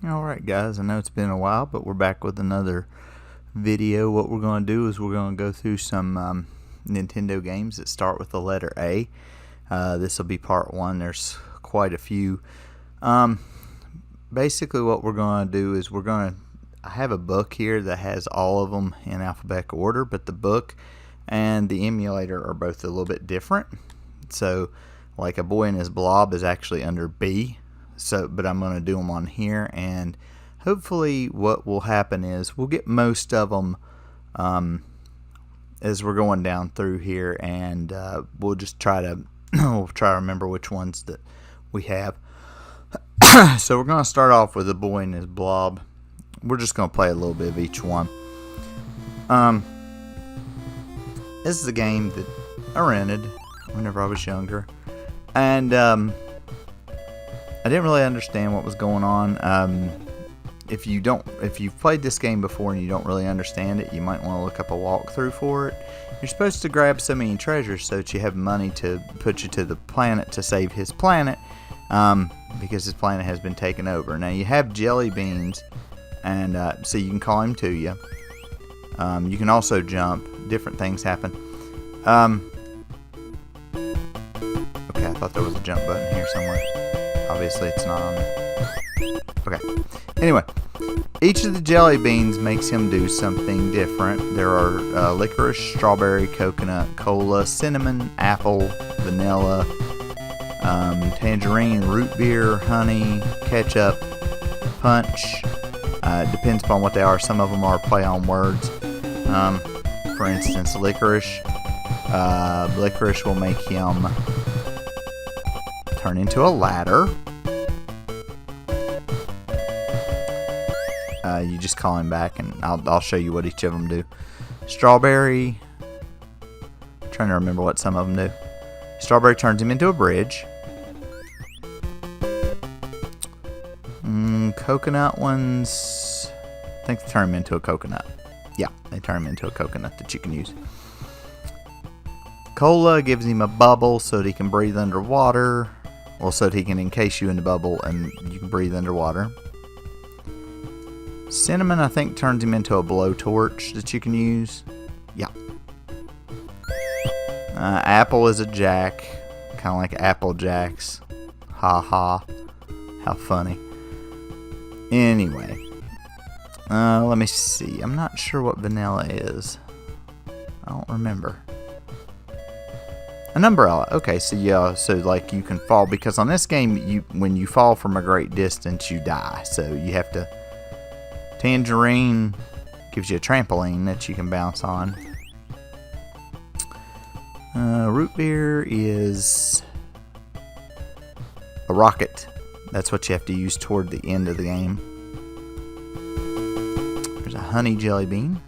Alright guys, I know it's been a while, but we're back with another video. What we're going to do is we're going to go through some Nintendo games that start with the letter A. This will be part one. There's quite a few. Basically what we're going to do is I have a book here that has all of them in alphabetical order, but the book and the emulator are both a little bit different. So like A Boy and His Blob is actually under B. But I'm going to do them on here, and hopefully what will happen is we'll get most of them as we're going down through here, and we'll just try to remember which ones that we have. So we're going to start off with A Boy and His Blob. We're just going to play a little bit of each one. This is a game that I rented whenever I was younger, and I didn't really understand what was going on. If you've played this game before and you don't really understand it, you might want to look up a walkthrough for it. You're supposed to grab so many treasures so that you have money to put you to the planet to save his planet, because his planet has been taken over. Now you have jelly beans, and so you can call him to you. You can also jump. Different things happen. Okay, I thought there was a jump button here somewhere. Obviously it's not on there. Okay. Anyway, each of the jelly beans makes him do something different. There are licorice, strawberry, coconut, cola, cinnamon, apple, vanilla, tangerine, root beer, honey, ketchup, punch. It depends upon what they are. Some of them are play on words. For instance, licorice. Licorice will make him turn into a ladder. You just call him back, and I'll show you what each of them do. Strawberry. I'm trying to remember what some of them do. Strawberry turns him into a bridge. Coconut ones, I think they turn him into a coconut. Yeah, they turn him into a coconut that you can use. Cola gives him a bubble so that he can breathe underwater. Well, so that he can encase you in the bubble and you can breathe underwater. Cinnamon, I think, turns him into a blowtorch that you can use. Yeah. Apple is a jack. Kind of like Apple Jacks. Ha ha. How funny. Anyway. Let me see. I'm not sure what vanilla is. I don't remember. An umbrella. Okay, so yeah, so like you can fall, because on this game, when you fall from a great distance, you die. So you have to. Tangerine gives you a trampoline that you can bounce on. Root beer is a rocket. That's what you have to use toward the end of the game. There's a honey jelly bean.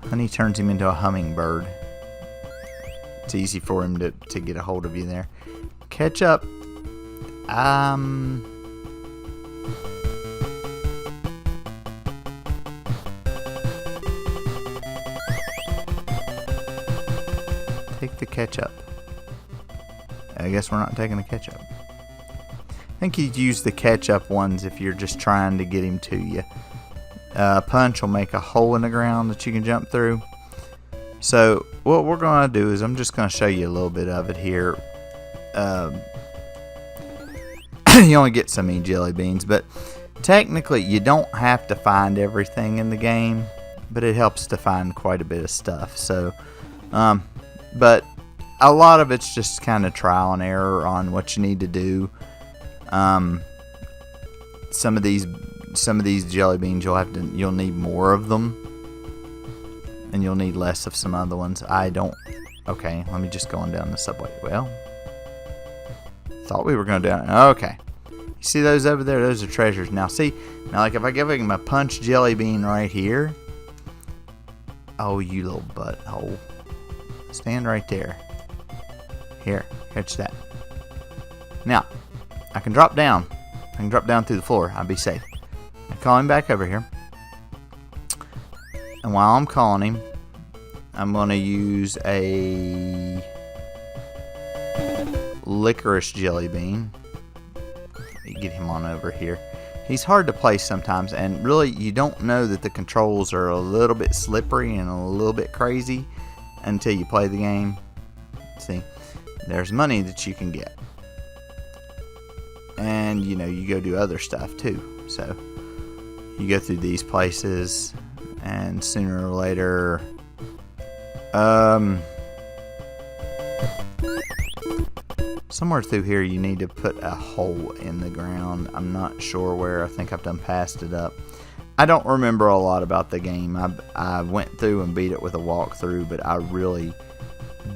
Honey turns him into a hummingbird. It's easy for him to get a hold of you there. Ketchup. Take the ketchup. I guess we're not taking the ketchup. I think you'd use the ketchup ones if you're just trying to get him to you. Punch will make a hole in the ground that you can jump through. So what we're going to do is I'm just going to show you a little bit of it here. You only get so many jelly beans, but technically you don't have to find everything in the game, but it helps to find quite a bit of stuff. So, but a lot of it's just kind of trial and error on what you need to do. Some of these jelly beans you'll need more of them. And you'll need less of some other ones. Okay, let me just go on down the subway. Well, thought we were going down. Okay. You see those over there? Those are treasures. Now like if I give him a punch jelly bean right here. Oh, you little butthole. Stand right there. Here, catch that. Now, I can drop down. I can drop down through the floor. I'll be safe. I call him back over here. And while I'm calling him, I'm going to use a licorice jelly bean. get him on over here. He's hard to place sometimes, and really you don't know that the controls are a little bit slippery and a little bit crazy until you play the game. See, there's money that you can get, and you know, you go do other stuff too. So you go through these places, and sooner or later, somewhere through here you need to put a hole in the ground. I'm not sure where. I think I've done passed it up. I don't remember a lot about the game. I went through and beat it with a walkthrough, but I really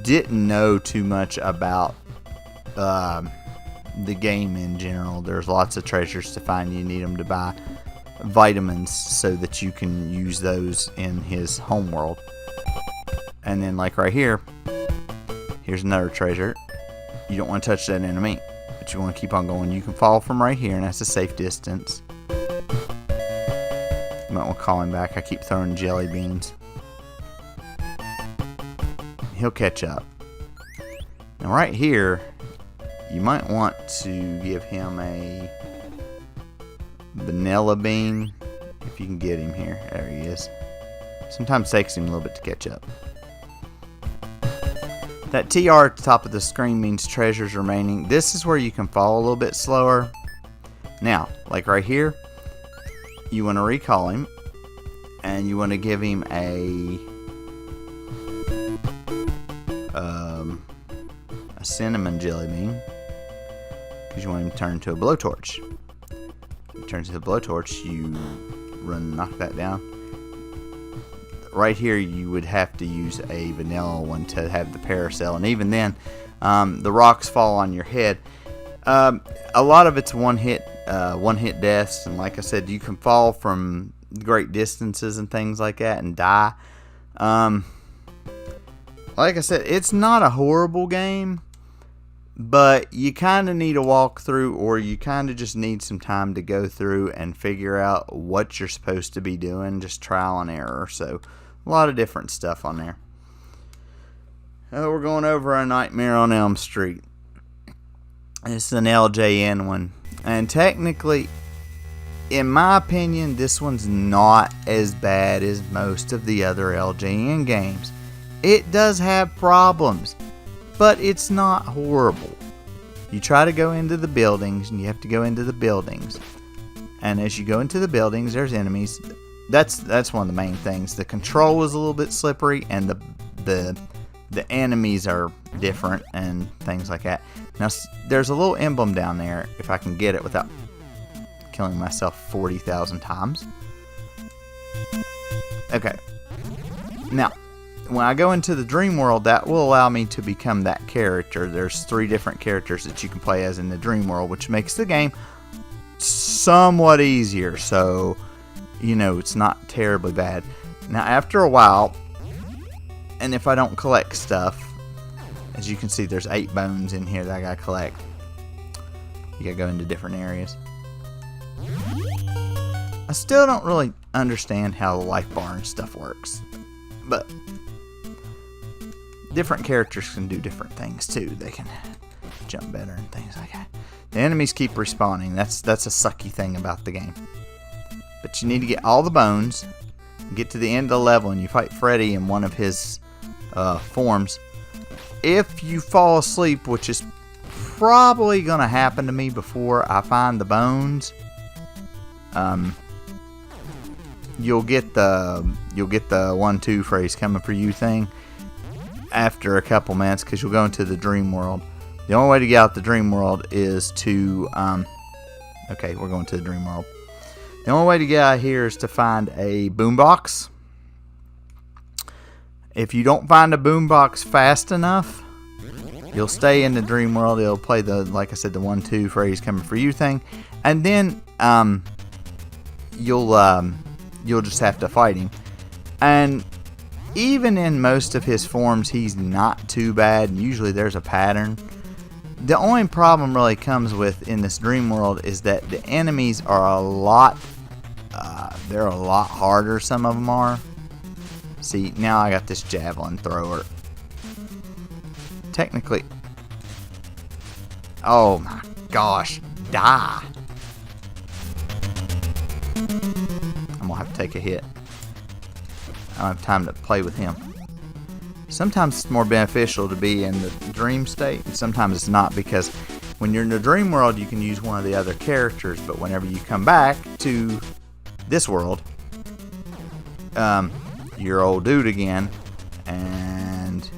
didn't know too much about the game in general. There's lots of treasures to find. You need them to buy vitamins so that you can use those in his homeworld. And then like right here, here's another treasure. You don't want to touch that enemy, but you want to keep on going. You can fall from right here, and that's a safe distance. You might want to call him back. I keep throwing jelly beans. He'll catch up. Now right here, you might want to give him a vanilla bean, if you can get him here. There he is. Sometimes it takes him a little bit to catch up. That TR at the top of the screen means treasures remaining. This is where you can fall a little bit slower. Now, like right here, you want to recall him, and you want to give him a cinnamon jelly bean, because you want him to turn into a blowtorch. He turns into a blowtorch, you run and knock that down. Right here you would have to use a vanilla one to have the paracel, and even then the rocks fall on your head. A lot of it's one hit deaths, and like I said, you can fall from great distances and things like that and die. Like I said, it's not a horrible game, but you kind of need a walkthrough, or you kind of just need some time to go through and figure out what you're supposed to be doing, just trial and error. So a lot of different stuff on there. We're going over A Nightmare on Elm Street. This is an LJN one, and technically, in my opinion, this one's not as bad as most of the other LJN games. It does have problems, but it's not horrible. You try to go into the buildings, and you have to go into the buildings. And as you go into the buildings, there's enemies. That's one of the main things. The control is a little bit slippery, and the enemies are different and things like that. Now, there's a little emblem down there, if I can get it without killing myself 40,000 times. Okay. Now, when I go into the dream world, that will allow me to become that character. There's 3 different characters that you can play as in the dream world, which makes the game somewhat easier. So, you know, it's not terribly bad. Now, after a while, and if I don't collect stuff, as you can see, there's 8 bones in here that I gotta collect. You gotta go into different areas. I still don't really understand how the life bar and stuff works, but different characters can do different things too. They can jump better and things like that. The enemies keep respawning. That's a sucky thing about the game. But you need to get all the bones, get to the end of the level, and you fight Freddy in one of his forms. If you fall asleep, which is probably gonna happen to me before I find the bones, you'll get the 1-2 phrase coming for you thing after a couple minutes, because you'll go into the dream world. The only way to get out the dream world is to okay, we're going to the dream world. The only way to get out of here is to find a boombox. If you don't find a boombox fast enough, you'll stay in the dream world. It'll play the, like I said, the 1-2 phrase coming for you thing, and then you'll just have to fight him. And even in most of his forms, he's not too bad. Usually there's a pattern. The only problem really comes with in this dream world is that the enemies are a lot harder. Some of them are. See, now I got this javelin thrower. Technically, oh my gosh, die. I'm gonna have to take a hit. I don't have time to play with him. Sometimes it's more beneficial to be in the dream state, and sometimes it's not, because when you're in the dream world, you can use one of the other characters, but whenever you come back to this world, you're old dude again, and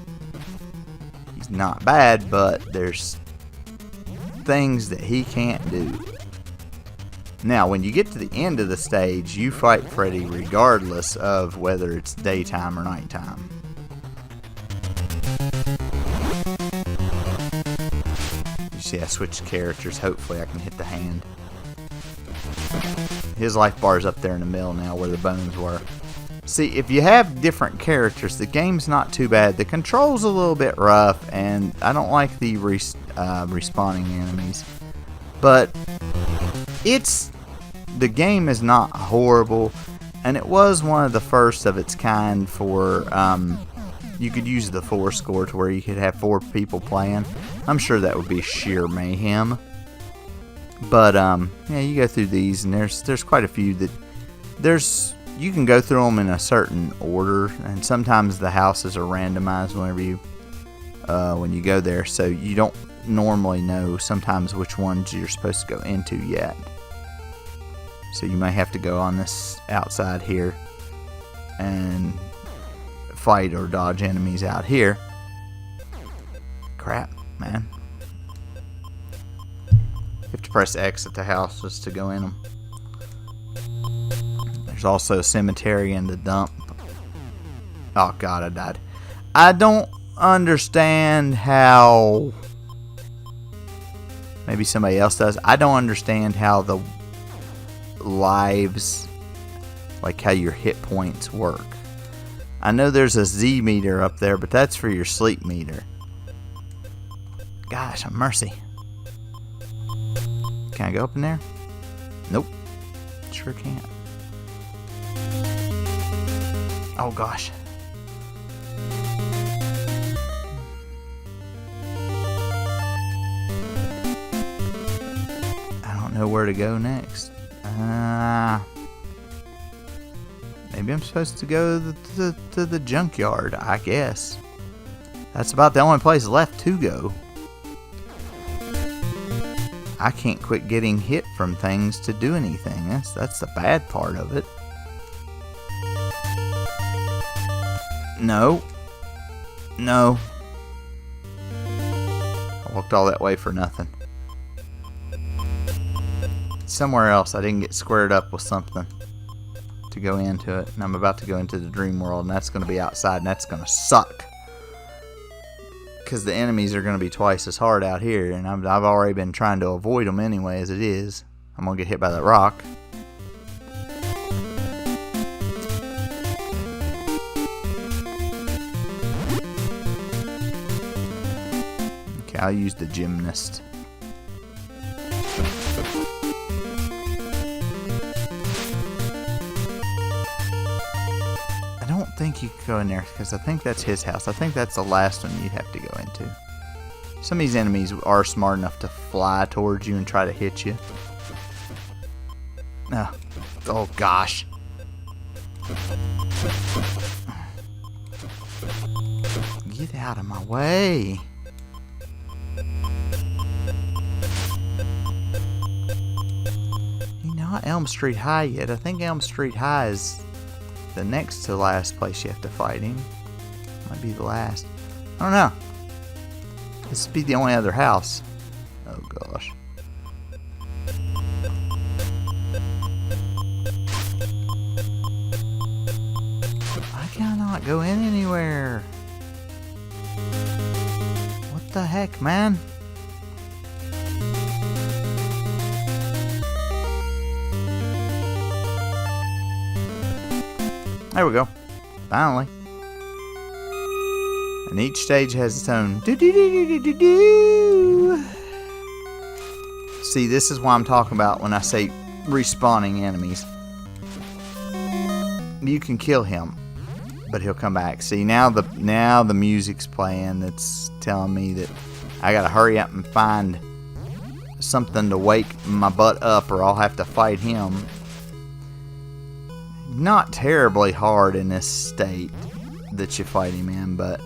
he's not bad, but there's things that he can't do. Now, when you get to the end of the stage, you fight Freddy regardless of whether it's daytime or nighttime. You see, I switched characters. Hopefully, I can hit the hand. His life bar's up there in the middle now where the bones were. See, if you have different characters, the game's not too bad. The control's a little bit rough, and I don't like the respawning enemies. But the game is not horrible, and it was one of the first of its kind for you could use the 4 score to where you could have 4 people playing. I'm sure that would be sheer mayhem. But yeah, you go through these, and there's quite a few that you can go through them in a certain order, and sometimes the houses are randomized whenever when you go there, so you don't normally know sometimes which ones you're supposed to go into yet. So you may have to go on this outside here and fight or dodge enemies out here. Crap, man. You have to press X at the houses to go in them. There's also a cemetery and the dump. Oh god, I died. I don't understand how... Maybe somebody else does. I don't understand how the lives, like how your hit points work. I know there's a Z meter up there, but that's for your sleep meter. Gosh, have mercy. Can I go up in there? Nope. Sure can't. Oh gosh. I don't know where to go next. Maybe I'm supposed to go to the junkyard, I guess. That's about the only place left to go. I can't quit getting hit from things to do anything. That's the bad part of it. No. No. I walked all that way for nothing. Somewhere else I didn't get squared up with something to go into it, and I'm about to go into the dream world, and that's going to be outside, and that's going to suck, because the enemies are going to be twice as hard out here, and I've already been trying to avoid them anyway as it is. I'm going to get hit by that rock. Okay, I'll use the gymnast. I don't think you can go in there, because I think that's his house. I think that's the last one you'd have to go into. Some of these enemies are smart enough to fly towards you and try to hit you. Oh gosh. Get out of my way. You're not Elm Street High yet. I think Elm Street High is the next to last place you have to fight him. Might be the last. I don't know. This would be the only other house. Oh gosh. I cannot go in anywhere. What the heck, man? There we go. Finally. And each stage has its own do-do-do-do-do-do. See, this is what I'm talking about when I say respawning enemies. You can kill him, but he'll come back. See, now the music's playing. That's telling me that I gotta hurry up and find something to wake my butt up, or I'll have to fight him. not terribly hard in this state that you fight him in, but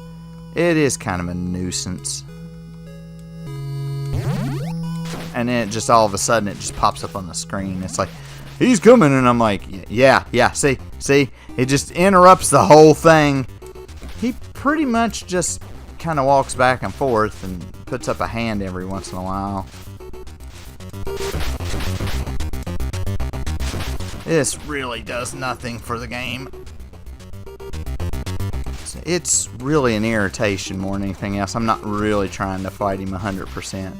it is kind of a nuisance. And then it just all of a sudden it just pops up on the screen. It's like, he's coming, and I'm like, yeah, see, it just interrupts the whole thing. He pretty much just kind of walks back and forth and puts up a hand every once in a while. This really does nothing for the game. It's really an irritation more than anything else. I'm not really trying to fight him 100%.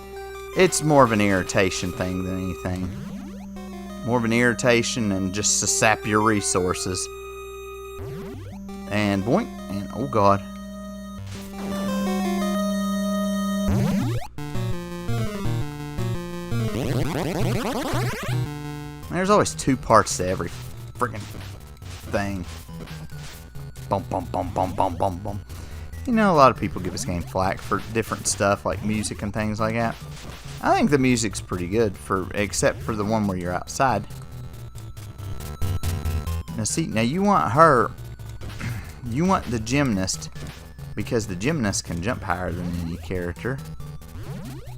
It's more of an irritation thing than anything. More of an irritation and just to sap your resources. And boink, and oh god. There's always two parts to every freaking thing. Bum, bum, bum, bum, bum, bum, bum. You know, a lot of people give this game flack for different stuff like music and things like that. I think the music's pretty good, except for the one where you're outside. Now see, now you want her, you want the gymnast, because the gymnast can jump higher than any character.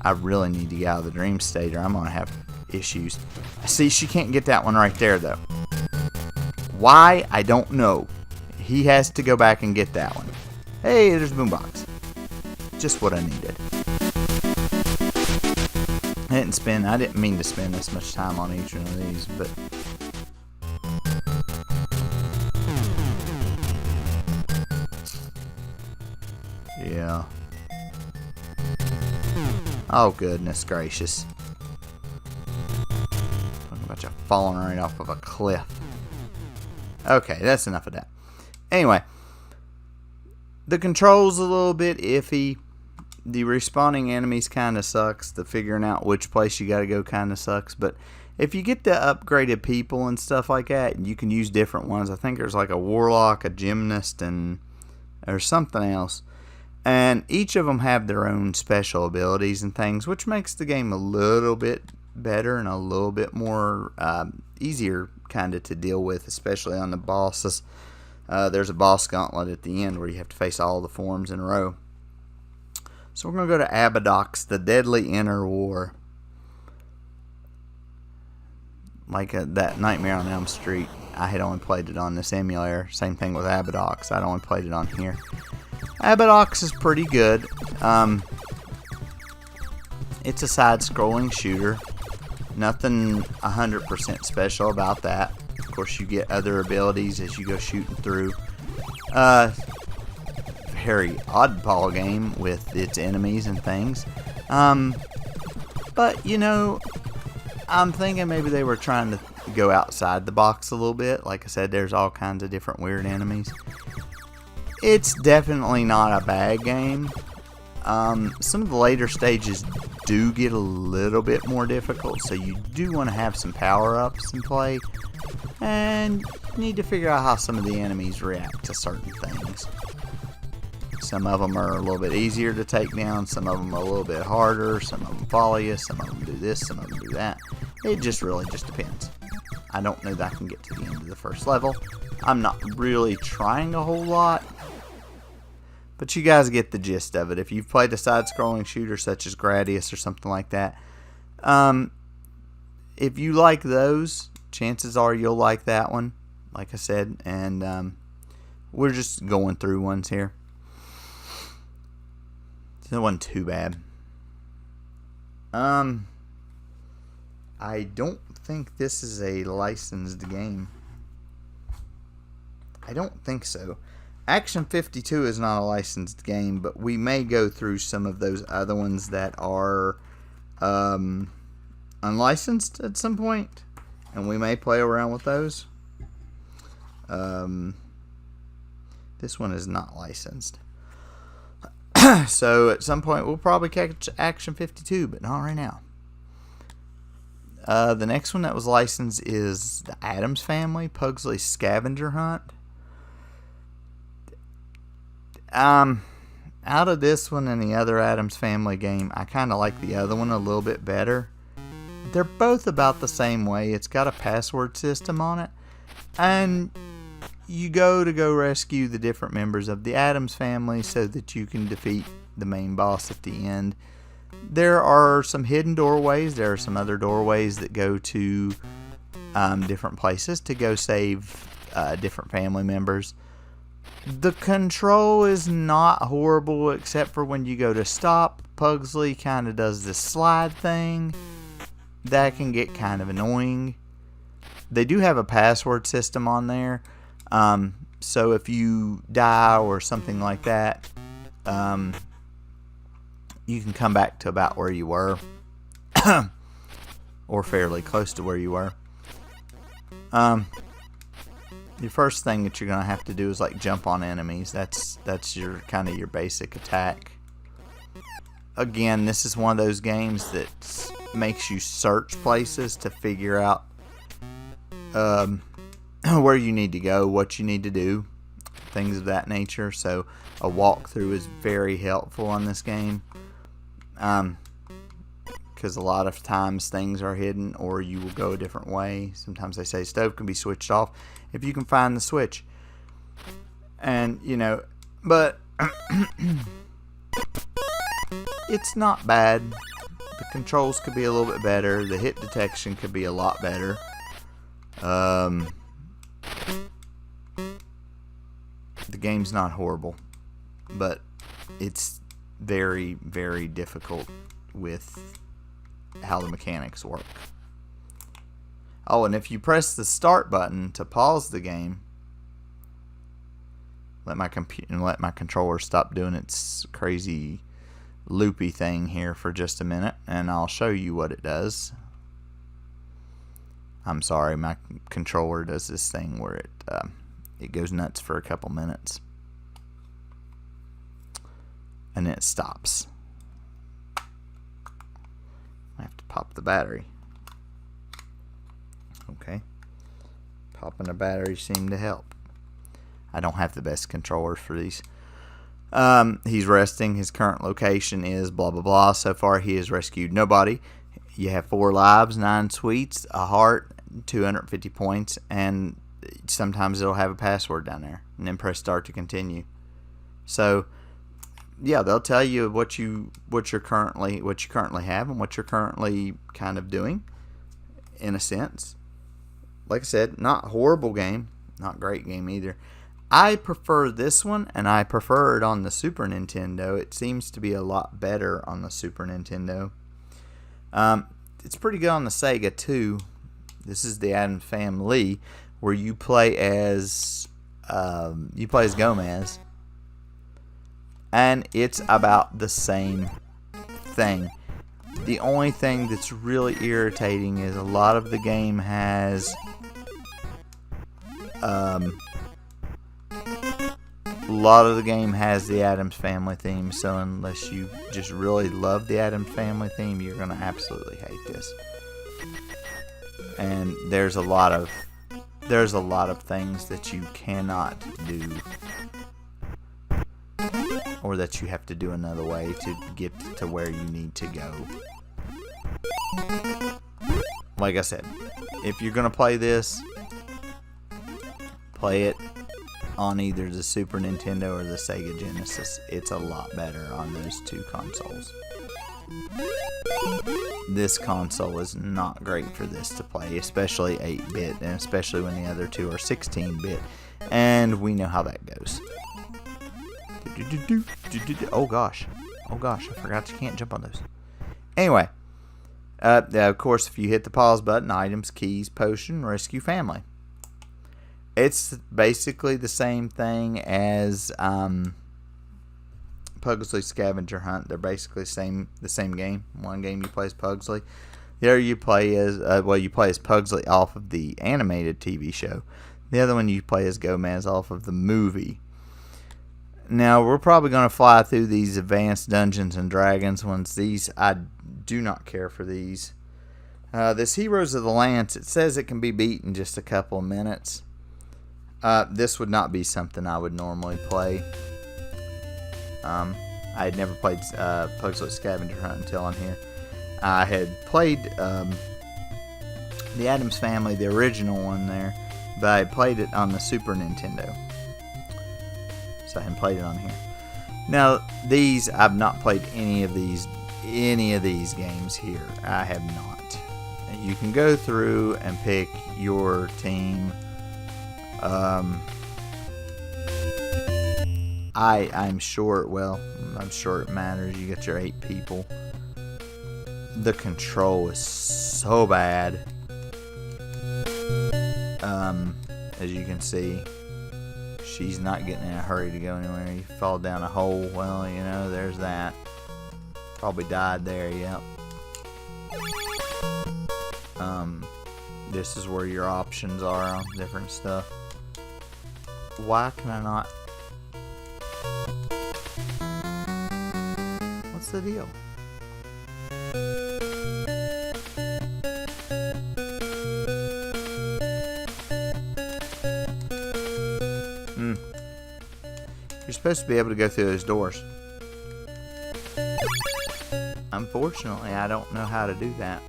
I really need to get out of the dream state or I'm going to have issues. See, she can't get that one right there though. Why? I don't know. He has to go back and get that one. Hey, there's a boombox. Just what I needed. I didn't mean to spend this much time on each one of these, but yeah. Oh goodness gracious. Talking about you falling right off of a cliff. Okay, that's enough of that. Anyway, the controls a little bit iffy. The respawning enemies kind of sucks. The figuring out which place you got to go kind of sucks. But if you get the upgraded people and stuff like that, you can use different ones. I think there's like a warlock, a gymnast, and there's something else. And each of them have their own special abilities and things, which makes the game a little bit better and a little bit more easier kind of to deal with, especially on the bosses. There's a boss gauntlet at the end where you have to face all the forms in a row. So we're going to go to Abadox, the Deadly Inner War. Like that Nightmare on Elm Street, I had only played it on this emulator. Same thing with Abadox, I'd only played it on here. Abadox is pretty good. It's a side-scrolling shooter. Nothing 100% special about that. Of course, you get other abilities as you go shooting through. Very oddball game with its enemies and things. But, you know, I'm thinking maybe they were trying to go outside the box a little bit. Like I said, there's all kinds of different weird enemies. It's definitely not a bad game. Some of the later stages do get a little bit more difficult, so you do want to have some power-ups in play. And you need to figure out how some of the enemies react to certain things. Some of them are a little bit easier to take down, some of them are a little bit harder, some of them follow you, some of them do this, some of them do that. It just really just depends. I don't know that I can get to the end of the first level. I'm not really trying a whole lot, but you guys get the gist of it. If you've played a side-scrolling shooter such as Gradius or something like that, if you like those, chances are you'll like that one, like I said, and we're just going through ones here. It wasn't too bad. I don't think this is a licensed game. I don't think so. Action 52 is not a licensed game, but we may go through some of those other ones that are unlicensed at some point, and we may play around with those. This one is not licensed. So at some point we'll probably catch Action 52, but not right now. The next one that was licensed is the Addams Family, Pugsley's Scavenger Hunt. Out of this one and the other Addams Family game, I kind of like the other one a little bit better. They're both about the same way. It's got a password system on it, And you go rescue the different members of the Addams family so that you can defeat the main boss at the end. There are some hidden doorways. There are some other doorways that go to different places to go save different family members. The control is not horrible except for when you go to stop. Pugsley kind of does this slide thing. That can get kind of annoying. They do have a password system on there. So if you die or something like that, you can come back to about where you were. Or fairly close to where you were. Your first thing that you're going to have to do is like jump on enemies. That's your kind of your basic attack. Again, this is one of those games that makes you search places to figure out where you need to go, what you need to do, things of that nature. So a walkthrough is very helpful on this game, because a lot of times things are hidden or you will go a different way. Sometimes they say stove can be switched off if you can find the switch. And but it's not bad. The controls could be a little bit better. The hit detection could be a lot better. The game's not horrible, but it's very, very difficult with how the mechanics work. Oh, and if you press the start button to pause the game, let my controller stop doing its crazy loopy thing here for just a minute, and I'll show you what it does. I'm sorry, my controller does this thing where it goes nuts for a couple minutes and then it stops. I have to pop the battery. Okay, popping the battery seemed to help. I don't have the best controllers for these. He's resting. His current location is blah blah blah. So far he has rescued nobody. You have 4 lives, 9 sweets, a heart, 250 points, and sometimes it'll have a password down there. And then press start to continue. So yeah, they'll tell you what you currently have and what you're currently kind of doing, in a sense. Like I said, not horrible game, not great game either. I prefer this one, and I prefer it on the Super Nintendo. It seems to be a lot better on the Super Nintendo. It's pretty good on the Sega too. This is the Addams Family, where you play as Gomez, and it's about the same thing. The only thing that's really irritating is a lot of the game has the Addams Family theme, so unless you just really love the Addams Family theme, you're going to absolutely hate this. And there's a lot of things that you cannot do, or that you have to do another way to get to where you need to go. Like I said, if you're going to play this, play it on either the Super Nintendo or the Sega Genesis. It's a lot better on those two consoles. This console is not great for this to play, especially 8-bit, and especially when the other two are 16-bit, and we know how that goes. Oh gosh, I forgot you can't jump on those. Anyway, of course, if you hit the pause button, items, keys, potion, rescue family. It's basically the same thing as Pugsley Scavenger Hunt. They're basically the same game. One game you play as Pugsley. The other you play as Pugsley off of the animated TV show. The other one you play as Gomez off of the movie. Now, we're probably going to fly through these advanced Dungeons and Dragons ones. These, I do not care for these. This Heroes of the Lance, it says it can be beat in just a couple of minutes. This would not be something I would normally play. I had never played Pugsley Scavenger Hunt until on here. I had played the Addams Family, the original one there, But I played it on the Super Nintendo. So I haven't played it on here. Now, these, I've not played any of these games here. I have not. And you can go through and pick your team. I'm sure it matters. You get your 8 people. The control is so bad. As you can see, she's not getting in a hurry to go anywhere. You fall down a hole, well, you know, there's that. Probably died there, yep. This is where your options are on different stuff. Why can I not? What's the deal? You're supposed to be able to go through those doors. Unfortunately, I don't know how to do that.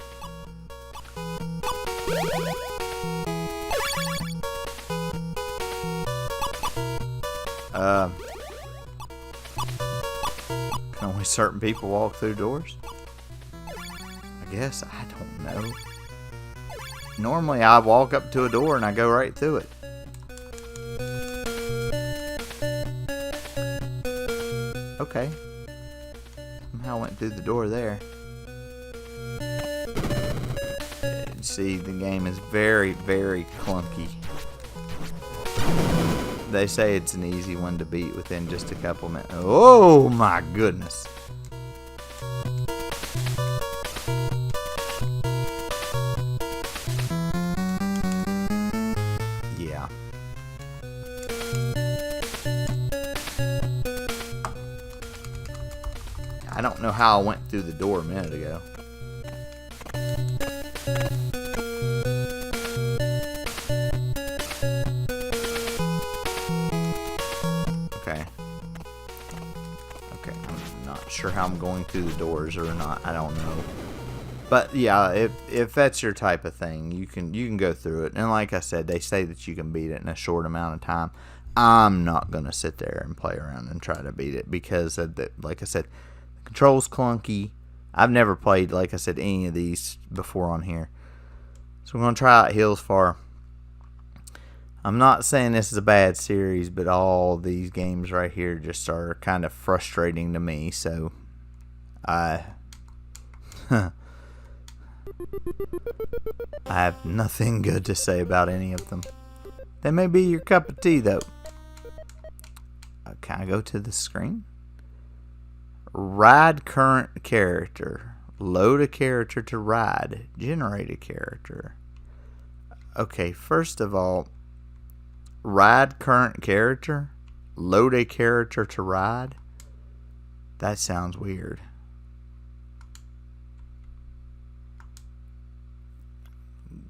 Can only certain people walk through doors? I guess, I don't know. Normally, I walk up to a door and I go right through it. Okay. Somehow went through the door there. See, the game is very, very clunky. They say it's an easy one to beat within just a couple minutes. Oh my goodness. Yeah. I don't know how I went through the door a minute ago. Okay, I'm not sure how I'm going through the doors or not. I don't know. But yeah, if that's your type of thing, you can go through it. And like I said, they say that you can beat it in a short amount of time. I'm not gonna sit there and play around and try to beat it because, like I said, the control's clunky. I've never played, like I said, any of these before on here. So we're gonna try out Hills Far. I'm not saying this is a bad series, but all these games right here just are kind of frustrating to me. So I have nothing good to say about any of them. They may be your cup of tea, though. Can I go to the screen? Ride current character. Load a character to ride. Generate a character. Okay, first of all, ride current character? Load a character to ride? That sounds weird.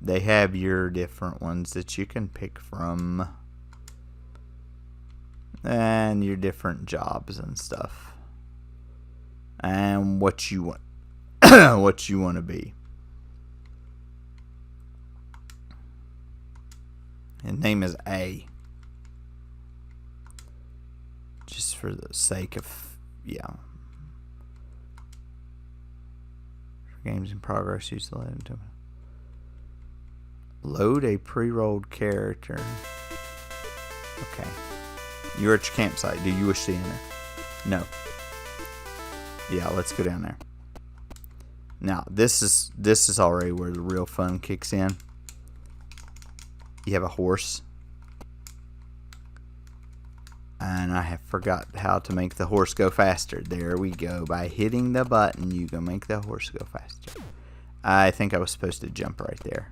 They have your different ones that you can pick from. And your different jobs and stuff. And what you want. What you want to be. His name is A. Just for the sake of, yeah. Games in progress, use the load to load a pre-rolled character. Okay. You're at your campsite. Do you wish to enter? No. Yeah, let's go down there. Now, this is already where the real fun kicks in. You have a horse. And I have forgot how to make the horse go faster. There we go. By hitting the button, you can make the horse go faster. I think I was supposed to jump right there.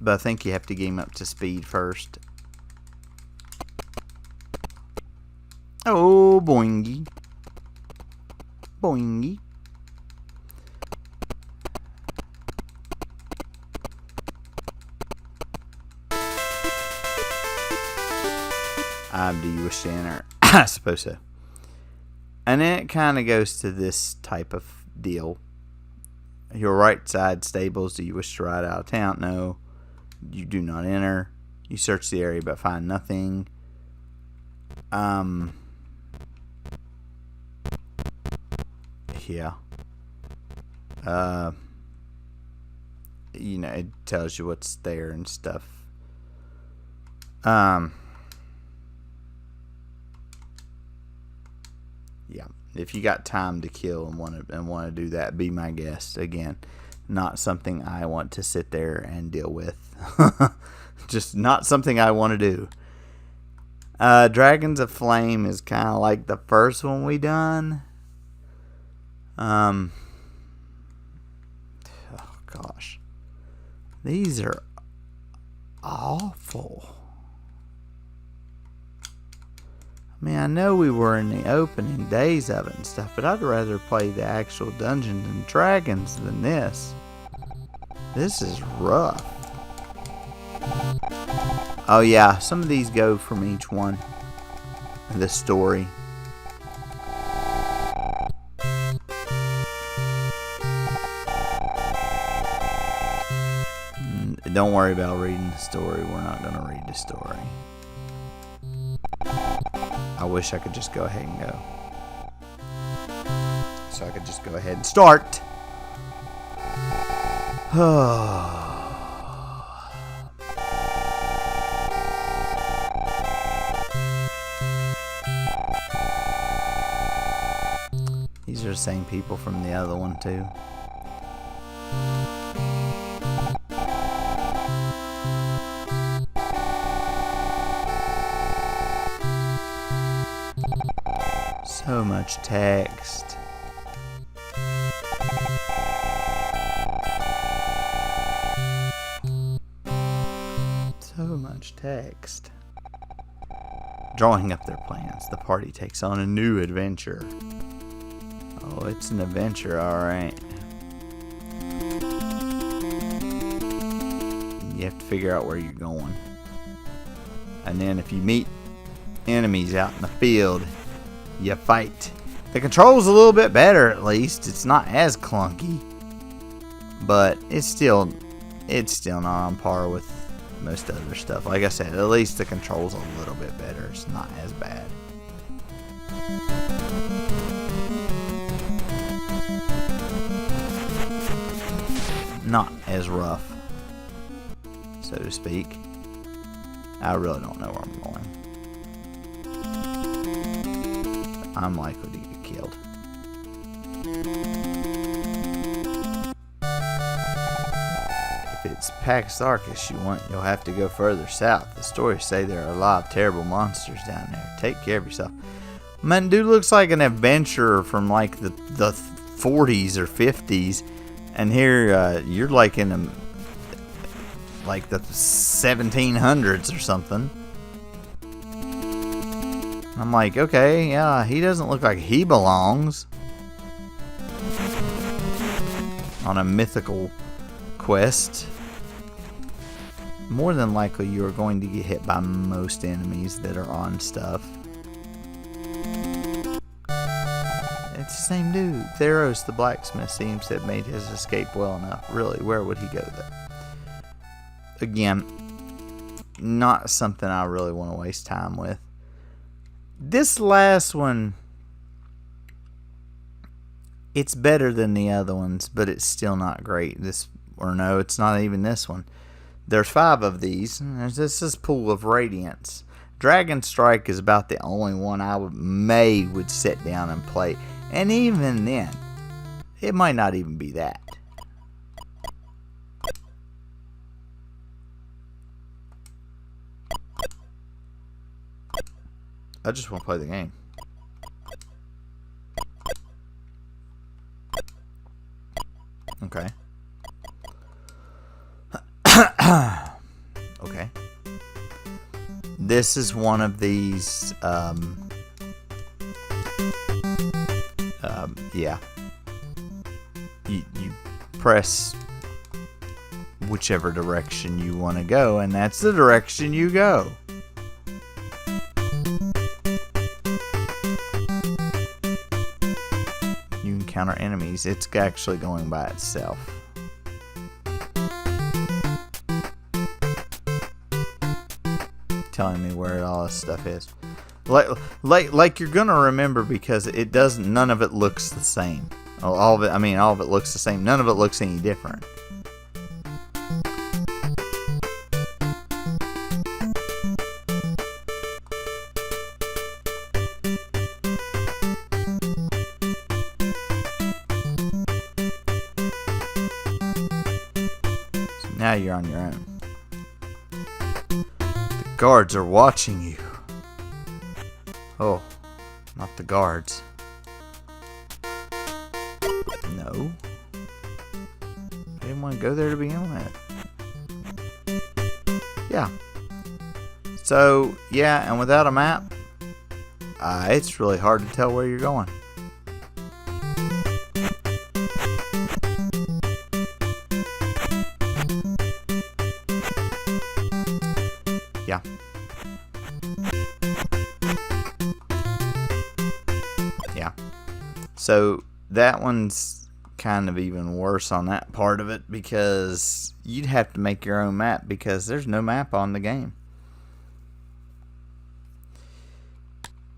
But I think you have to get him up to speed first. Oh, boingy. Boingy. Do you wish to enter? I suppose so. And then it kind of goes to this type of deal. Your right side stables. Do you wish to ride out of town? No. You do not enter. You search the area but find nothing. Yeah. You know, it tells you what's there and stuff. Yeah. If you got time to kill and want to do that, be my guest. Again, not something I want to sit there and deal with. Just not something I want to do. Dragons of Flame is kind of like the first one we done. Oh gosh, these are awful. I mean, I know we were in the opening days of it and stuff, but I'd rather play the actual Dungeons and Dragons than this. This is rough. Oh yeah, some of these go from each one. The story. Don't worry about reading the story. We're not going to read the story. I wish I could just go ahead and go. So I could just go ahead and start. These are the same people from the other one too. So much text. So much text. Drawing up their plans, the party takes on a new adventure. Oh, it's an adventure, alright. You have to figure out where you're going. And then if you meet enemies out in the field, you fight. The control's a little bit better, at least. It's not as clunky, but it's still not on par with most other stuff. Like I said, at least the control's a little bit better. It's not as bad. Not as rough, so to speak. I really don't know where I'm going. I'm likely to get killed. If it's Pax Arcus you want, you'll have to go further south. The stories say there are a lot of terrible monsters down there. Take care of yourself. Man, dude looks like an adventurer from like the 40s or 50s, and here you're like in the 1700s or something. I'm like, okay, yeah, he doesn't look like he belongs on a mythical quest. More than likely, you are going to get hit by most enemies that are on stuff. It's the same dude. Theros the blacksmith seems to have made his escape well enough. Really, where would he go though? Again, not something I really want to waste time with. This last one, it's better than the other ones, but it's still not great. It's not even this one. There's 5 of these. There's this Pool of Radiance. Dragon Strike is about the only one I would sit down and play. And even then, it might not even be that. I just want to play the game. Okay. Okay. This is one of these, yeah. You press whichever direction you want to go, and that's the direction you go. You can encounter enemies. It's actually going by itself. Telling me where all this stuff is. Like you're gonna remember, because it doesn't. None of it looks the same. All of it. I mean, all of it looks the same. None of it looks any different. So now you're on your own. The guards are watching you. Oh, not the guards. No. I didn't want to go there to begin with. Yeah. So, yeah, and without a map, it's really hard to tell where you're going. Yeah. Yeah. So that one's kind of even worse on that part of it, because you'd have to make your own map, because there's no map on the game.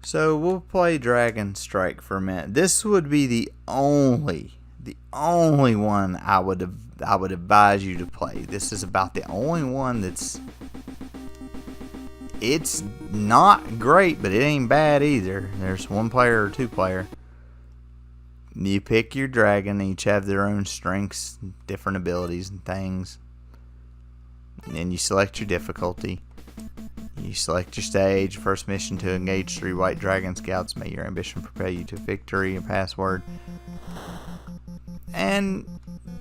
So we'll play Dragon Strike for a minute. This would be the only one I would advise you to play. This is about the only one that's. It's not great, but it ain't bad either. There's 1 player or 2 player. You pick your dragon. Each have their own strengths, different abilities and things. And then you select your difficulty. You select your stage. First mission: to engage 3 white dragon scouts. May your ambition propel you to victory. A password. And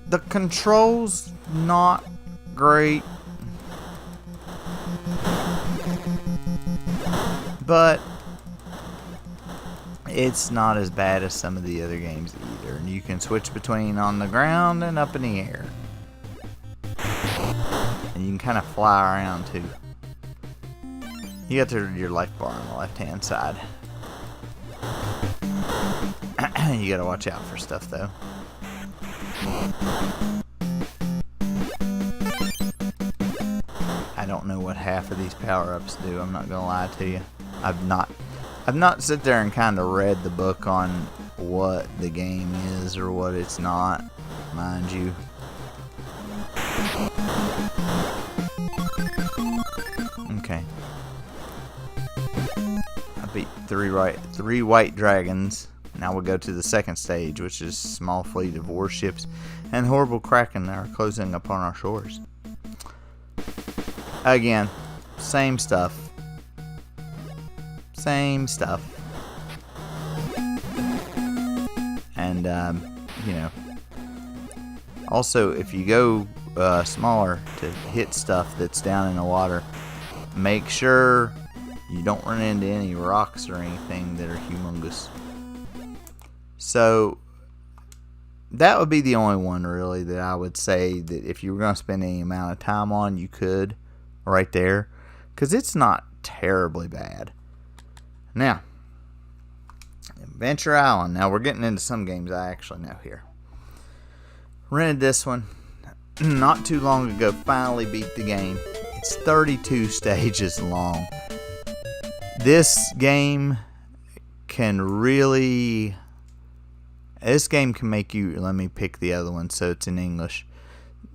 the controls not great, but it's not as bad as some of the other games either. And you can switch between on the ground and up in the air. And you can kind of fly around too. You got your life bar on the left hand side. You gotta watch out for stuff though. I don't know what half of these power-ups do, I'm not gonna lie to you. I've not sit there and kind of read the book on what the game is or what it's not, mind you. Okay. I beat 3 white dragons. Now we'll go to the second stage, which is small fleet of warships and horrible kraken that are closing upon our shores. Again, same stuff. Same stuff. And, you know, also if you go smaller to hit stuff that's down in the water, make sure you don't run into any rocks or anything that are humongous. So that would be the only one really that I would say that if you were going to spend any amount of time on, you could, right there, because it's not terribly bad. Now, Adventure Island. Now we're getting into some games I actually know here. Rented this one not too long ago. Finally beat the game. It's 32 stages long. This game can really... This game can make you... Let me pick the other one so it's in English.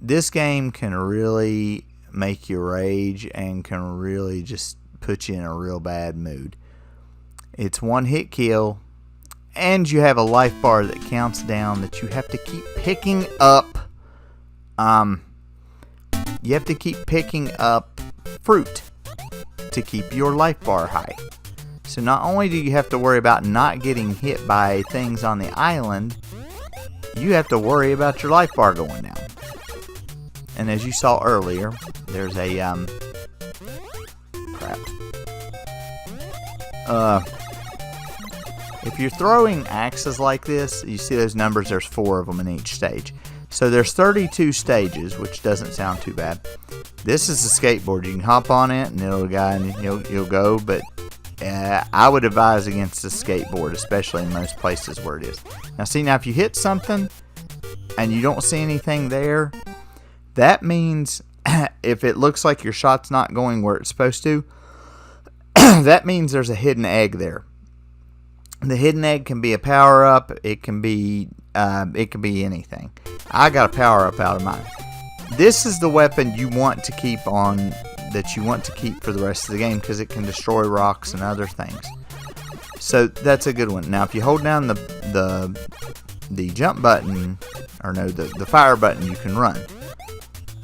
This game can really make you rage and can really just put you in a real bad mood. It's one hit kill, and you have a life bar that counts down that you have to keep picking up. You have to keep picking up fruit to keep your life bar high. So not only do you have to worry about not getting hit by things on the island, you have to worry about your life bar going down. And as you saw earlier, there's a if you're throwing axes like this, you see those numbers, there's 4 of them in each stage. So there's 32 stages, which doesn't sound too bad. This is a skateboard. You can hop on it and it'll go, but I would advise against the skateboard, especially in most places where it is. Now see, now if you hit something and you don't see anything there, that means if it looks like your shot's not going where it's supposed to, that means there's a hidden egg there. The hidden egg can be a power-up. It can be anything. I got a power-up out of mine. This is the weapon you want to keep on, that you want to keep for the rest of the game, because it can destroy rocks and other things. So that's a good one. Now if you hold down the jump button, or no, the fire button, you can run.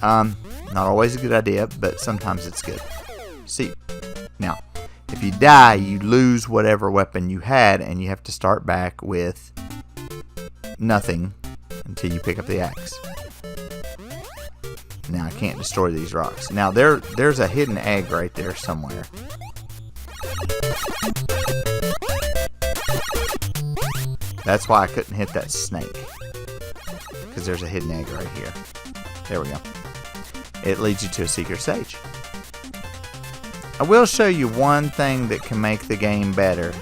Not always a good idea, but sometimes it's good. See, now if you die, you lose whatever weapon you had, and you have to start back with nothing until you pick up the axe. Now I can't destroy these rocks. Now there's a hidden egg right there somewhere. That's why I couldn't hit that snake, because there's a hidden egg right here. There we go. It leads you to a secret stage. I will show you one thing that can make the game better.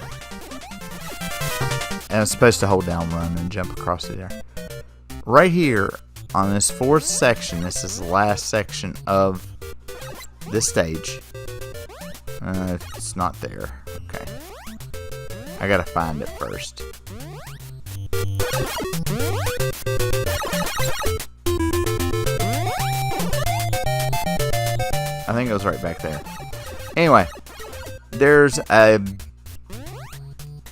And I'm supposed to hold down run and jump across it there. Right here on this fourth section, this is the last section of this stage. It's not there. Okay. I gotta find it first. I think it was right back there. Anyway, there's a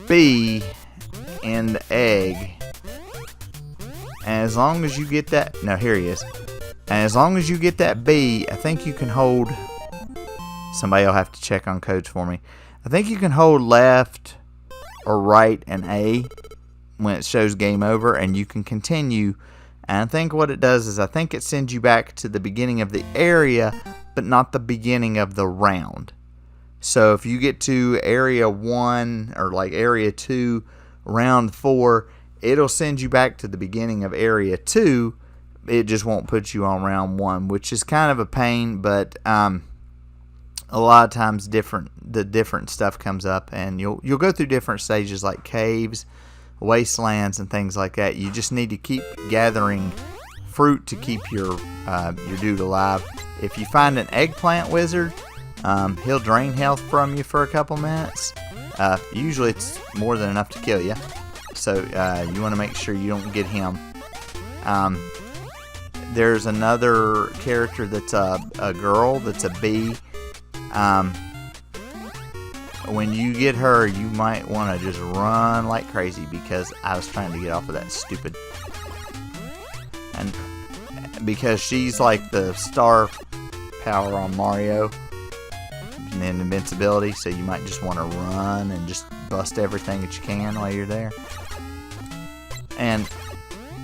bee in the egg. And as long as you get that... No, here he is. And as long as you get that bee, I think you can hold... Somebody will have to check on codes for me. I think you can hold left or right and A when it shows game over, and you can continue. And I think what it does is I think it sends you back to the beginning of the area, but not the beginning of the round. So if you get to area 1 or like area 2, round 4, it'll send you back to the beginning of area 2. It just won't put you on round 1, which is kind of a pain, but a lot of times the different stuff comes up, and you'll go through different stages like caves, wastelands, and things like that. You just need to keep gathering fruit to keep your dude alive. If you find an eggplant wizard, he'll drain health from you for a couple minutes. Usually it's more than enough to kill you, so you want to make sure you don't get him. There's another character that's a girl that's a bee. When you get her, you might want to just run like crazy, because I was trying to get off of that stupid, and because she's like the star power on Mario and then invincibility, so you might just want to run and just bust everything that you can while you're there. And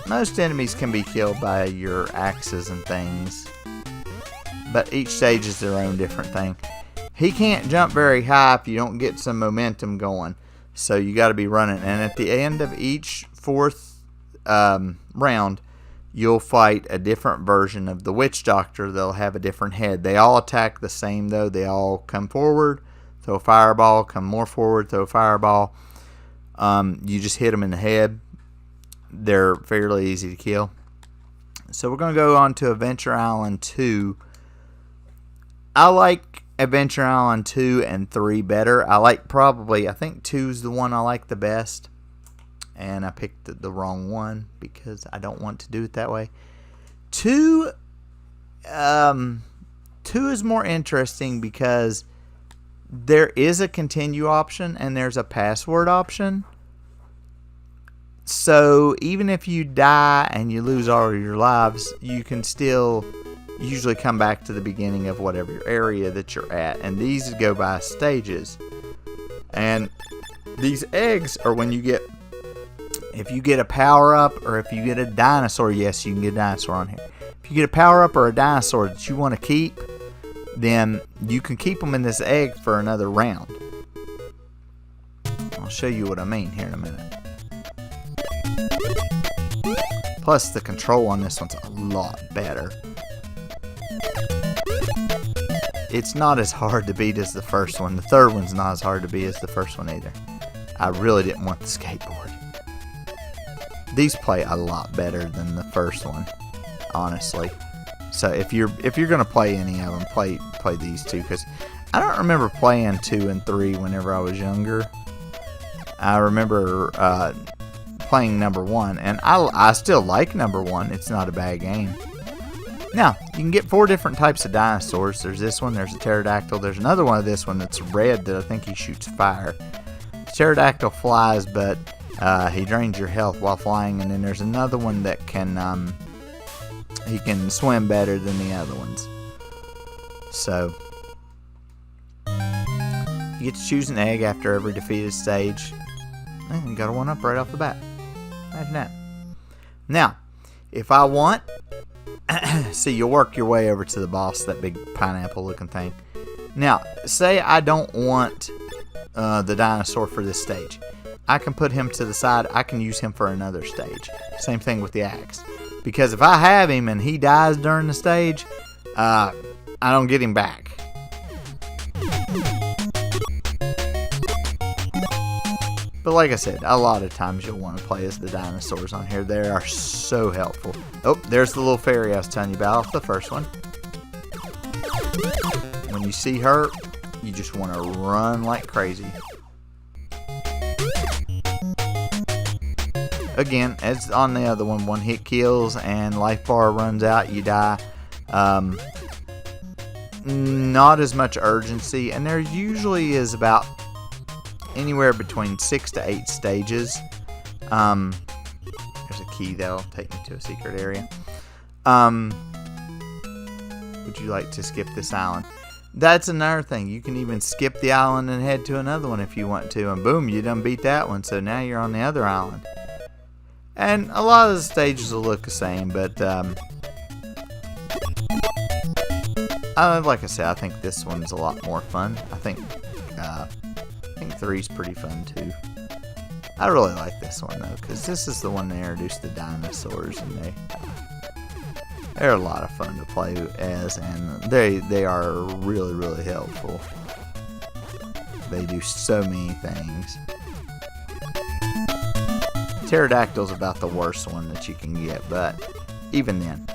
most enemies can be killed by your axes and things, but each stage is their own different thing. He can't jump very high if you don't get some momentum going, so you got to be running. And at the end of each fourth round, you'll fight a different version of the witch doctor. They'll have a different head. They all attack the same though. They all come forward, throw a fireball, come more forward, throw a fireball. You just hit them in the head. They're fairly easy to kill. So we're going to go on to Adventure Island 2. I like Adventure Island 2 and 3 better. I think 2 is the one I like the best. And I picked the wrong one because I don't want to do it that way. 2 is more interesting because there is a continue option and there's a password option. So even if you die and you lose all of your lives, you can still usually come back to the beginning of whatever your area that you're at. And these go by stages. And these eggs are when you get, if you get a power up or if you get a dinosaur, yes, you can get a dinosaur on here. If you get a power up or a dinosaur that you want to keep, then you can keep them in this egg for another round. I'll show you what I mean here in a minute. Plus the control on this one's a lot better. it's not as hard to beat as the first one. The third one's not as hard to beat as the first one either. I really didn't want the skateboard. These play a lot better than the first one, honestly. So if you're gonna play any of them, play these two, because I don't remember playing 2 and 3 whenever I was younger. I remember playing number 1, and I still like number 1. It's not a bad game. Now, you can get 4 different types of dinosaurs. There's this one, there's a pterodactyl, there's another one of this one that's red that I think he shoots fire. The pterodactyl flies, but he drains your health while flying, and then there's another one that can he can swim better than the other ones. So you get to choose an egg after every defeated stage. And you got a 1-up right off the bat. Imagine that. Now, if I want, see, you'll work your way over to the boss, that big pineapple looking thing. Now, say I don't want the dinosaur for this stage. I can put him to the side. I can use him for another stage. Same thing with the axe. Because if I have him and he dies during the stage, I don't get him back. But like I said, a lot of times you'll want to play as the dinosaurs on here. They are so helpful. Oh, there's the little fairy I was telling you about off the first one. When you see her, you just want to run like crazy. Again, as on the other one, 1 hit kills and life bar runs out, you die. Not as much urgency, and there usually is about anywhere between 6 to 8 stages. There's a key that'll take me to a secret area. Would you like to skip this island? That's another thing. You can even skip the island and head to another one if you want to, and boom, you done beat that one, so now you're on the other island. And a lot of the stages will look the same, but like I said, I think this one's a lot more fun. I think 3's pretty fun too. I really like this one though, because this is the one that introduced the dinosaurs, and they're a lot of fun to play as, and they are really, really helpful. They do so many things. Pterodactyl's about the worst one that you can get, but even then.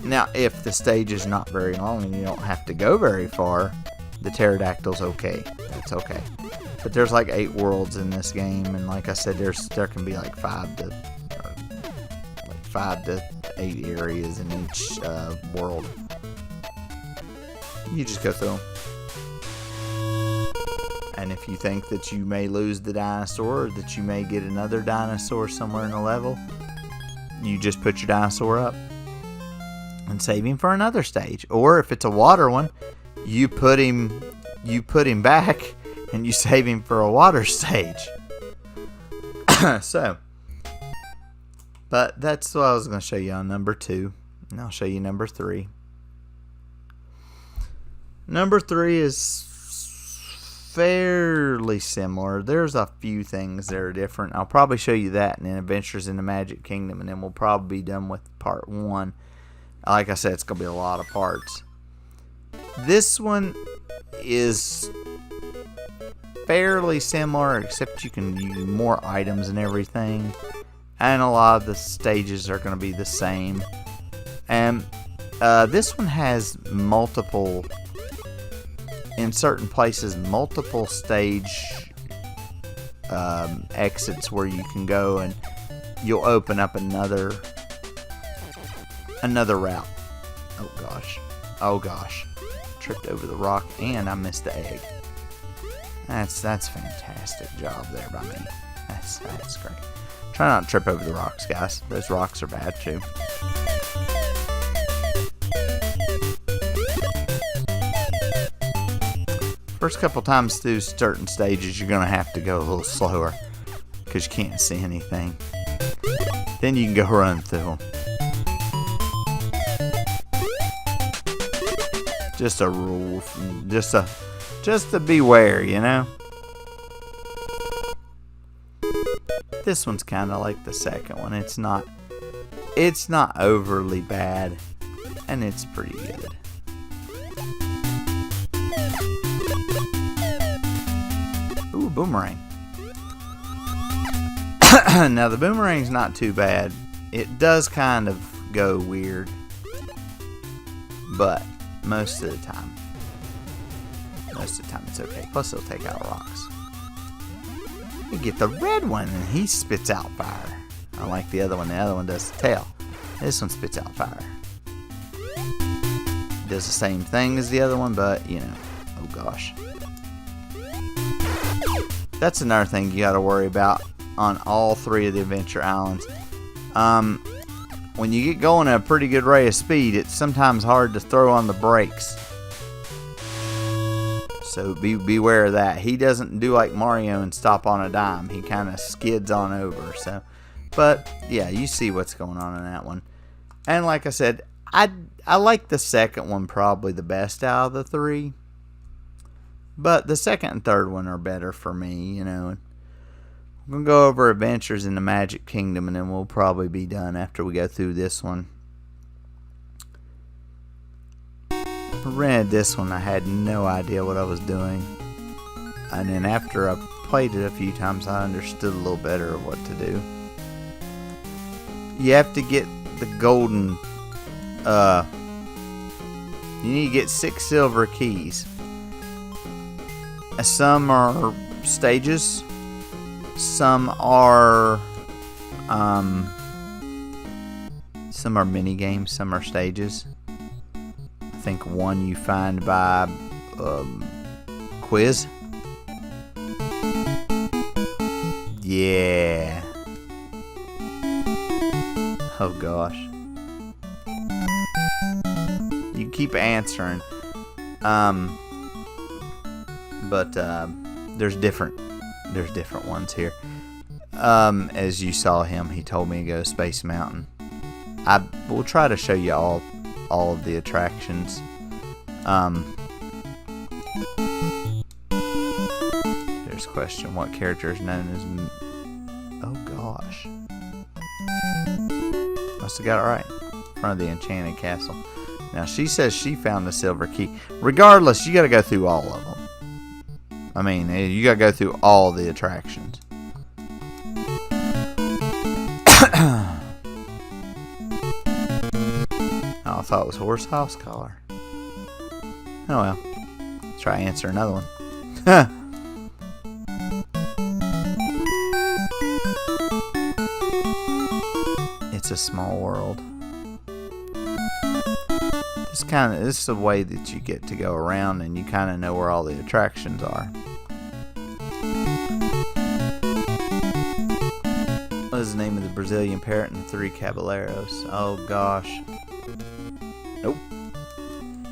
Now, if the stage is not very long and you don't have to go very far, the pterodactyl's okay. That's okay. But there's like 8 worlds in this game, and like I said, there can be like 5 to 8 areas in each world. You just go through them. And if you think that you may lose the dinosaur, or that you may get another dinosaur somewhere in the level, you just put your dinosaur up and save him for another stage. Or if it's a water one, you put him back and you save him for a water stage. So, but that's what I was going to show you on number 2. And I'll show you number 3. Number 3 is fairly similar. There's a few things that are different. I'll probably show you that in Adventures in the Magic Kingdom, and then we'll probably be done with part 1. Like I said, it's going to be a lot of parts. This one is fairly similar, except you can use more items and everything, and a lot of the stages are going to be the same. And this one has multiple, in certain places, multiple stage exits where you can go, and you'll open up another route. Oh gosh, tripped over the rock and I missed the egg. That's fantastic job there by me. That's great. Try not to trip over the rocks, guys. Those rocks are bad too. First couple times through certain stages, you're going to have to go a little slower because you can't see anything. Then you can go run through them. Just a rule, just to beware, you know. This one's kind of like the second one. It's not overly bad, and it's pretty good. Ooh, boomerang. Now the boomerang's not too bad. It does kind of go weird, but most of the time it's okay. Plus it'll take out rocks. You get the red one and he spits out fire. I like the other one. The other one does the tail. This one spits out fire. Does the same thing as the other one, but you know, oh gosh. That's another thing you gotta worry about on all 3 of the adventure islands. When you get going at a pretty good rate of speed, it's sometimes hard to throw on the brakes. So beware of that. He doesn't do like Mario and stop on a dime. He kind of skids on over. So, but yeah, you see what's going on in that one. And like I said, I like the second one probably the best out of the 3. But the second and third one are better for me, you know. I'm going to go over Adventures in the Magic Kingdom, and then we'll probably be done after we go through this one. I rented this one. I had no idea what I was doing. And then after I played it a few times, I understood a little better of what to do. You have to get the golden... you need to get 6 silver keys. Some are stages. Some are mini games. Some are stages. I think one you find by quiz. Yeah. Oh gosh. You keep answering. But there's different ones here. As you saw him, he told me to go to Space Mountain. I will try to show you all of the attractions. There's a question: what character is known as? Oh gosh, must have got it right. In front of the Enchanted Castle. Now she says she found the silver key. Regardless, you got to go through all of them. I mean, you got to go through all the attractions. Oh, I thought it was Horse House Collar. Oh well. Let's try to answer another one. It's a small world. This is the way that you get to go around and you kind of know where all the attractions are. What is the name of the Brazilian parrot and the 3 caballeros? Oh gosh. Nope.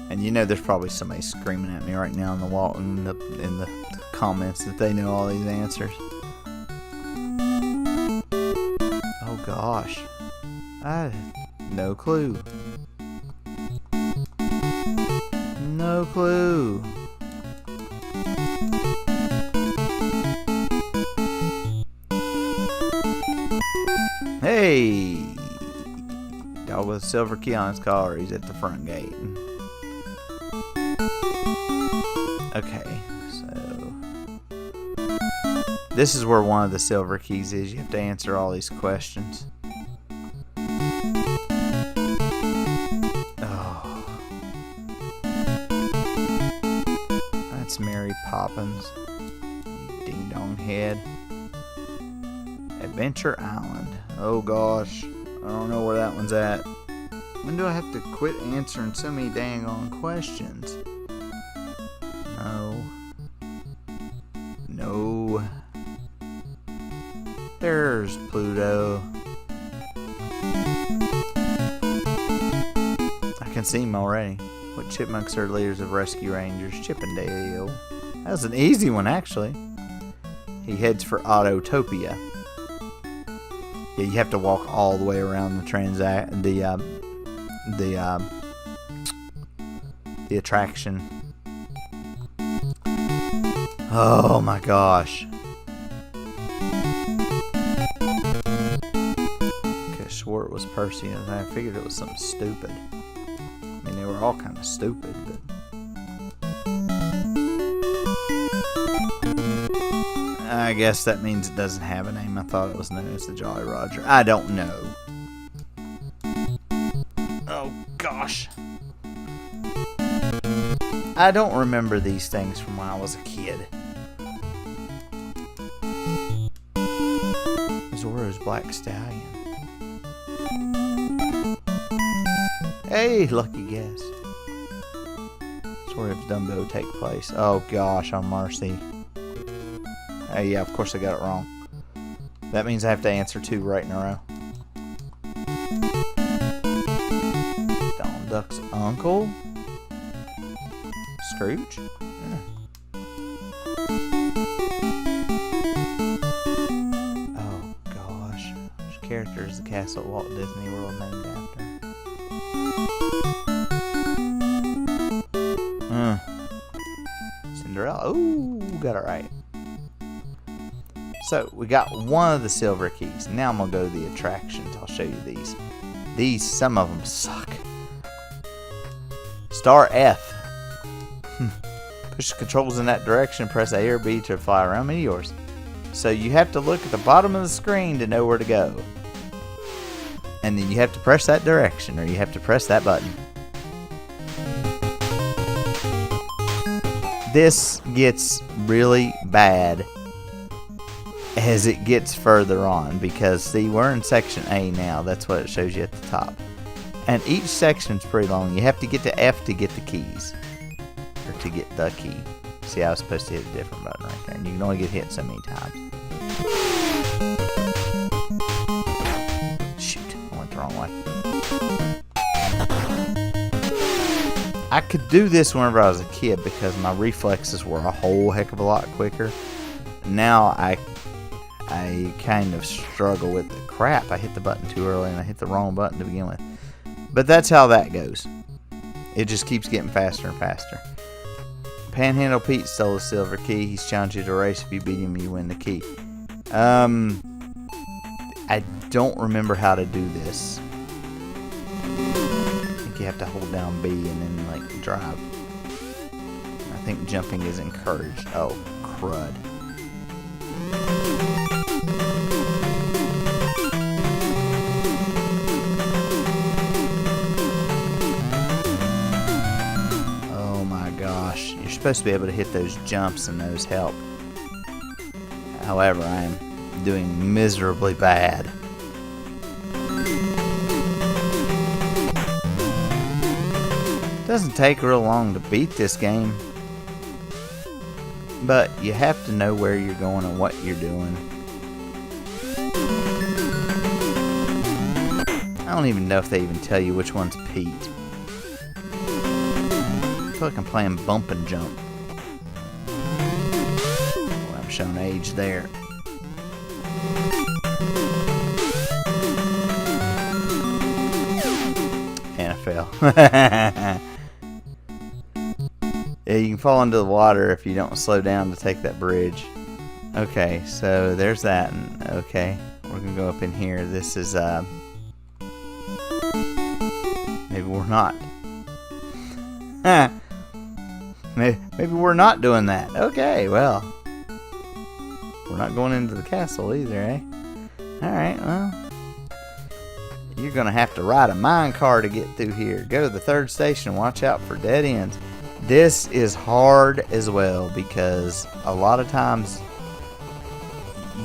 And you know there's probably somebody screaming at me right now in the comments that they know all these answers. Oh gosh. I had no clue. No clue. Hey! Dog with a silver key on his collar. He's at the front gate. Okay, so... this is where one of the silver keys is. You have to answer all these questions. Mary Poppins, you ding dong head. Adventure Island. Oh gosh, I don't know where that one's at. When do I have to quit answering so many dang on questions? No. There's Pluto. I can see him already. What chipmunks are leaders of rescue rangers? Chippendale. That was an easy one, actually. He heads for Autotopia. Yeah, you have to walk all the way around the attraction. Oh my gosh. Okay, I swore it was Percy, and I figured it was something stupid. I mean, they were all kind of stupid, but... I guess that means it doesn't have a name. I thought it was known as the Jolly Roger. I don't know. Oh, gosh. I don't remember these things from when I was a kid. Zorro's Black Stallion. Hey, lucky guess. Where does Dumbo take place? Oh gosh, on Marcy. Hey, yeah, of course I got it wrong. That means I have to answer 2 right in a row. Donald Duck's uncle? Scrooge? Yeah. Oh gosh. Which character is the castle at Walt Disney World named after? Cinderella. Ooh, got it right. So, we got one of the silver keys. Now I'm going to go to the attractions. I'll show you these. These, some of them suck. Star F. Push the controls in that direction. Press A or B to fly around meteors. So, you have to look at the bottom of the screen to know where to go. And then you have to press that direction, or you have to press that button. This gets really bad as it gets further on, because see, we're in section A now. That's what it shows you at the top, and each section's pretty long. You have to get to F to get the keys, or to get the key. See, I was supposed to hit a different button right there, and you can only get hit so many times. Shoot, I went the wrong way. I could do this whenever I was a kid because my reflexes were a whole heck of a lot quicker. Now I kind of struggle with the crap. I hit the button too early and I hit the wrong button to begin with. But that's how that goes. It just keeps getting faster and faster. Panhandle Pete stole the silver key. He's challenged you to race. If you beat him, you win the key. I don't remember how to do this. You have to hold down B and then like drive. I think jumping is encouraged. Oh, crud. Oh my gosh. You're supposed to be able to hit those jumps and those help. However, I am doing miserably bad. Doesn't take real long to beat this game, but you have to know where you're going and what you're doing. I don't even know if they even tell you which one's Pete. I feel like I'm playing bump and jump. Well, I'm showing age there. And I fell. Yeah, you can fall into the water if you don't slow down to take that bridge. Okay, so there's that. And okay, we're gonna go up in here. This is maybe we're not. Maybe we're not doing that. Okay, well, we're not going into the castle either, eh? All right, well, you're gonna have to ride a mine car to get through here. Go to the 3rd station. Watch out for dead ends. This is hard as well because a lot of times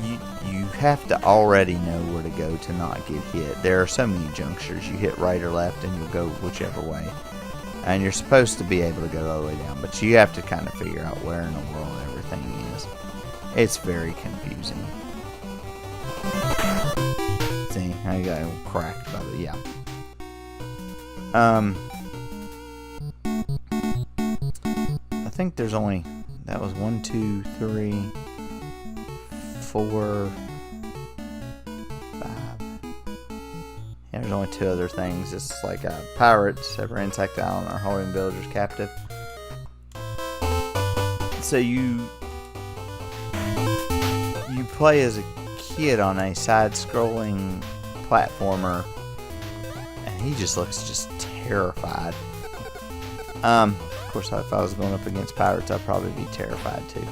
you have to already know where to go to not get hit. There are so many junctures. You hit right or left and you'll go whichever way. And you're supposed to be able to go all the way down, but you have to kind of figure out where in the world everything is. It's very confusing. See, I got cracked by the, yeah. I think there's only, that was 1, 2, 3, 4, 5. Yeah, there's only 2 other things. It's like pirates ever insect island or holding villagers captive. So you play as a kid on a side-scrolling platformer, and he just looks just terrified. Of course, if I was going up against pirates, I'd probably be terrified too.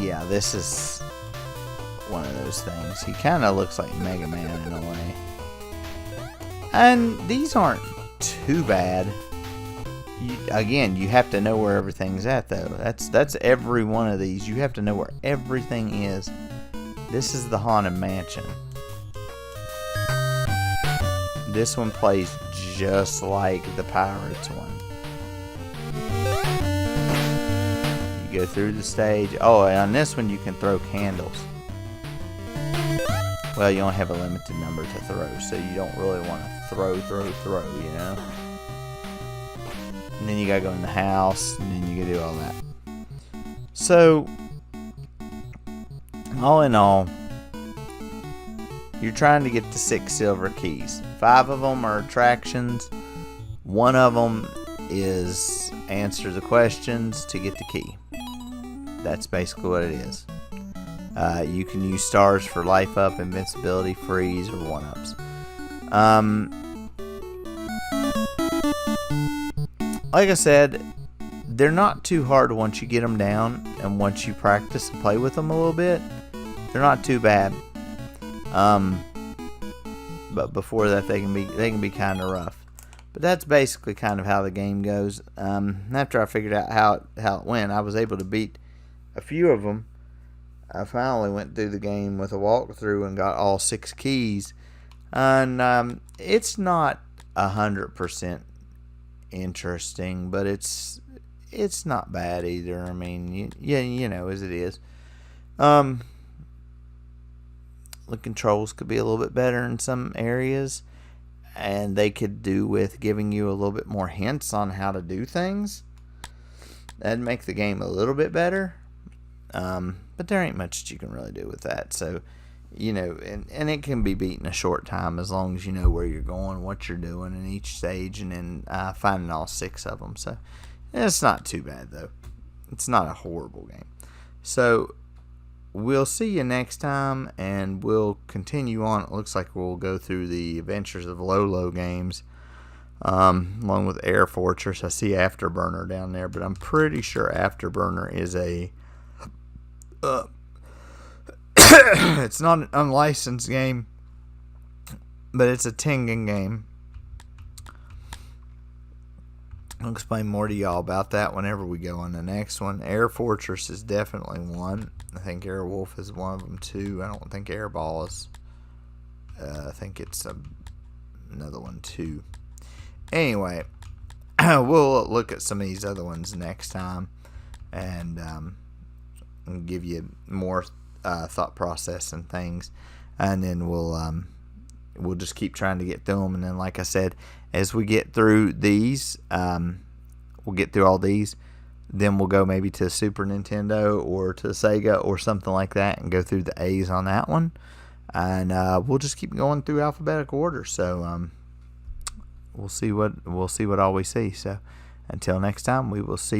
yeah, this is one of those things. He kind of looks like Mega Man in a way. And these aren't too bad. Again, you have to know where everything's at, though. That's every one of these. You have to know where everything is. This is the Haunted Mansion. This one plays just like the Pirates one. You go through the stage. Oh, and on this one you can throw candles. Well, you only have a limited number to throw, so you don't really want to throw, you know? And then you gotta go in the house, and then you gotta do all that. So, all in all, you're trying to get the 6 silver keys. 5 of them are attractions. 1 of them is answer the questions to get the key. That's basically what it is. You can use stars for life up, invincibility, freeze, or 1-ups. Like I said, they're not too hard once you get them down, and once you practice and play with them a little bit, they're not too bad. But before that, they can be kind of rough. But that's basically kind of how the game goes. After I figured out how it went, I was able to beat a few of them. I finally went through the game with a walkthrough and got all 6 keys. And it's not 100% interesting, but it's not bad either. I mean, you know, as it is. The controls could be a little bit better in some areas, and they could do with giving you a little bit more hints on how to do things. That'd make the game a little bit better. But there ain't much that you can really do with that. So, you know, and it can be beat in a short time as long as you know where you're going, what you're doing in each stage, and then finding all 6 of them. So, it's not too bad, though. It's not a horrible game. So, we'll see you next time, and we'll continue on. It looks like we'll go through the Adventures of Lolo games, along with Air Fortress. I see Afterburner down there, but I'm pretty sure Afterburner is a it's not an unlicensed game, but it's a Tengen game. I'll explain more to y'all about that whenever we go on the next one. Air Fortress is definitely one. I think Airwolf is one of them too. I don't think Airball is. I think it's another one too. Anyway, we'll look at some of these other ones next time, and give you more thought process and things, and then we'll just keep trying to get through them. And then, like I said, as we get through these, we'll get through all these, then we'll go maybe to Super Nintendo or to Sega or something like that, and go through the A's on that one, and we'll just keep going through alphabetical order. So we'll see what all we see. So until next time, we will see.